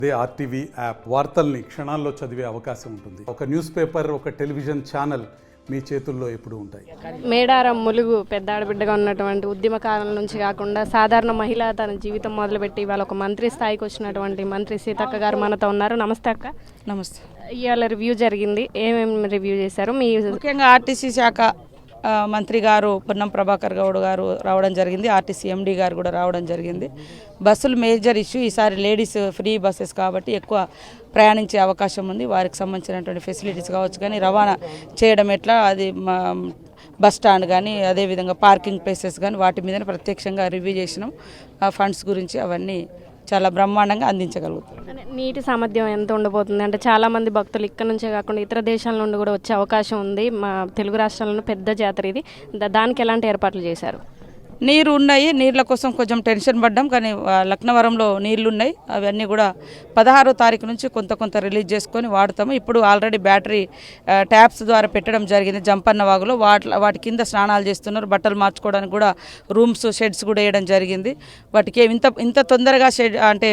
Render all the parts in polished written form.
అదే RTV app వార్తల్ని క్షణాల్లో చదివే అవకాశం ఉంటుంది. ఒక న్యూస్ పేపర్, ఒక టెలివిజన్ ఛానల్ మీ చేతుల్లో ఎప్పుడూ ఉంటాయి. మేడారం ములుగు పెద్ద ఆడబిడ్డగా ఉన్నటువంటి ఉద్యమకాలం నుంచి కాకుండా సాధారణ మహిళ తన జీవితం మొదలుపెట్టి ఇవాళ ఒక మంత్రి స్థాయికి వచ్చినటువంటి మంత్రి సీతక్క గారు మనతో ఉన్నారు. నమస్తే అక్క. నమస్తే. ఇవాళ రివ్యూ జరిగింది, ఏమేమి రివ్యూ చేశారు? మీ ముఖ్యంగా ఆర్టీసీ శాఖ మంత్రి గారు పొన్నం ప్రభాకర్ గౌడ్ గారు రావడం జరిగింది. ఆర్టీసీ ఎండీ గారు కూడా రావడం జరిగింది. బస్సులు మేజర్ ఇష్యూ ఈసారి లేడీస్ ఫ్రీ బస్సెస్ కాబట్టి ఎక్కువ ప్రయాణించే అవకాశం ఉంది. వారికి సంబంధించినటువంటి ఫెసిలిటీస్ కావచ్చు, కానీ రవాణా చేయడం ఎట్లా, అది బస్ స్టాండ్ కానీ అదేవిధంగా పార్కింగ్ ప్లేసెస్ కానీ వాటి మీద ప్రత్యక్షంగా రివ్యూ చేసినాం. ఫండ్స్ గురించి అవన్నీ చాలా బ్రహ్మాండంగా అందించగలుగుతాం. నీటి సామర్థ్యం ఎంత ఉండబోతుంది అంటే చాలామంది భక్తులు ఇక్కడ నుంచే కాకుండా ఇతర దేశాల నుండి కూడా వచ్చే అవకాశం ఉంది. మా తెలుగు రాష్ట్రాల్లో పెద్ద జాతర ఇది, దానికి ఎలాంటి ఏర్పాట్లు చేశారు? నీరు ఉన్నాయి, నీళ్ళ కోసం కొంచెం టెన్షన్ పడ్డాం, కానీ లక్నవరంలో నీళ్లు ఉన్నాయి. అవన్నీ కూడా 16వ తారీఖు నుంచి కొంత రిలీజ్ చేసుకొని వాడుతాము. ఇప్పుడు ఆల్రెడీ బ్యాటరీ ట్యాప్స్ ద్వారా పెట్టడం జరిగింది. జంపన్న వాగులో వాటి కింద స్నానాలు చేస్తున్నారు. బట్టలు మార్చుకోవడానికి కూడా రూమ్స్, షెడ్స్ కూడా వేయడం జరిగింది. వాటికి ఇంత తొందరగా షెడ్ అంటే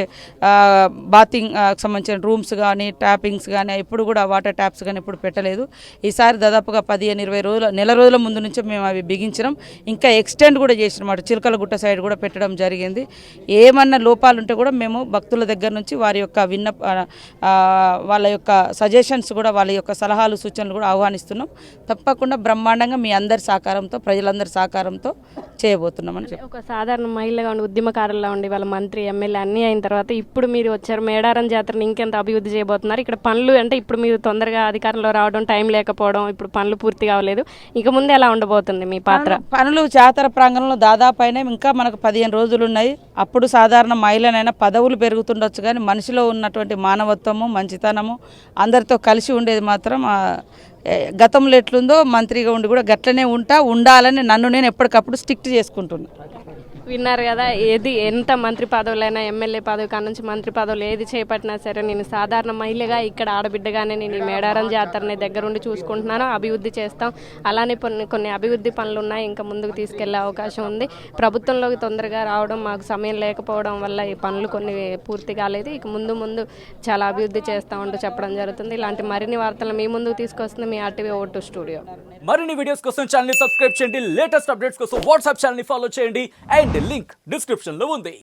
బాతింగ్ సంబంధించిన రూమ్స్ కానీ ట్యాపింగ్స్ కానీ ఇప్పుడు కూడా వాటర్ ట్యాప్స్ కానీ ఇప్పుడు పెట్టలేదు. ఈసారి దాదాపుగా 15-20 రోజుల నెల రోజుల ముందు నుంచే మేము అవి బిగించినాం. ఇంకా ఎక్స్టెండ్ కూడా చేసి చిలకలగుట్ట సైడ్ కూడా పెట్టడం జరిగింది. ఏమన్నా లోపాలు ఉంటే కూడా మేము భక్తుల దగ్గర నుంచి వారి యొక్క వాళ్ళ యొక్క సజెషన్స్ కూడా, వాళ్ళ యొక్క సలహాలు సూచనలు కూడా ఆహ్వానిస్తున్నాం. తప్పకుండా బ్రహ్మాండంగా మీ అందరి సహకారంతో, ప్రజలందరి సహకారంతో చేయబోతున్నామని చెప్పి. ఒక సాధారణ మహిళగా ఉండి ఉద్యమకారులా ఉండి వాళ్ళ మంత్రి, ఎమ్మెల్యే అన్నీ అయిన తర్వాత ఇప్పుడు మీరు వచ్చారు. మేడారం జాతరని ఇంకెంత అభివృద్ధి చేయబోతున్నారు? ఇక్కడ పనులు అంటే ఇప్పుడు మీరు తొందరగా అధికారంలో రావడం, టైం లేకపోవడం, ఇప్పుడు పనులు పూర్తి కావలేదు. ఇక ముందు ఎలా ఉండబోతుంది మీ పాత్ర? పనులు జాతర ప్రాంగణంలో దాదాపు అయినా ఇంకా మనకు 15 రోజులు ఉన్నాయి. అప్పుడు సాధారణ మహిళనైనా పదవులు పెరుగుతుండొచ్చు, కానీ మనిషిలో ఉన్నటువంటి మానవత్వము, మంచితనము, అందరితో కలిసి ఉండేది మాత్రం గతంలో ఎట్లుందో మంత్రిగా ఉండి కూడా గట్లనే ఉండాలని నన్ను నేను ఎప్పటికప్పుడు స్ట్రిక్ట్ చేసుకుంటున్నాను. విన్నారు కదా, ఏది ఎంత మంత్రి పదవులైనా, ఎమ్మెల్యే పదవి కాడ నుంచి మంత్రి పదవులు ఏది చేపట్టినా సరే నేను సాధారణ మహిళగా ఇక్కడ ఆడబిడ్డగానే నేను ఈ మేడారం జాతరని దగ్గరుండి చూసుకుంటున్నాను. అభివృద్ధి చేస్తాం. అలానే కొన్ని అభివృద్ధి పనులు ఉన్నాయి, ఇంకా ముందుకు తీసుకెళ్లే అవకాశం ఉంది. ప్రభుత్వంలోకి తొందరగా రావడం, మాకు సమయం లేకపోవడం వల్ల ఈ పనులు కొన్ని పూర్తి కాలేదు. ఇక ముందు చాలా అభివృద్ధి చేస్తామంటూ చెప్పడం జరుగుతుంది. ఇలాంటి మరిన్ని వార్తలు మీ ముందుకు తీసుకొస్తుంది మీ ఆర్టీవీ O2 స్టూడియో. మరిన్ని వీడియోస్ కోసం ఛానల్ ని సబ్స్క్రైబ్ చేయండి. లేటెస్ట్ అప్డేట్స్ కోసం వాట్సాప్ ఛానల్ ని ఫాలో చేయండి. అండ్ లింక్ డిస్క్రిప్షన్ లో ఉంది.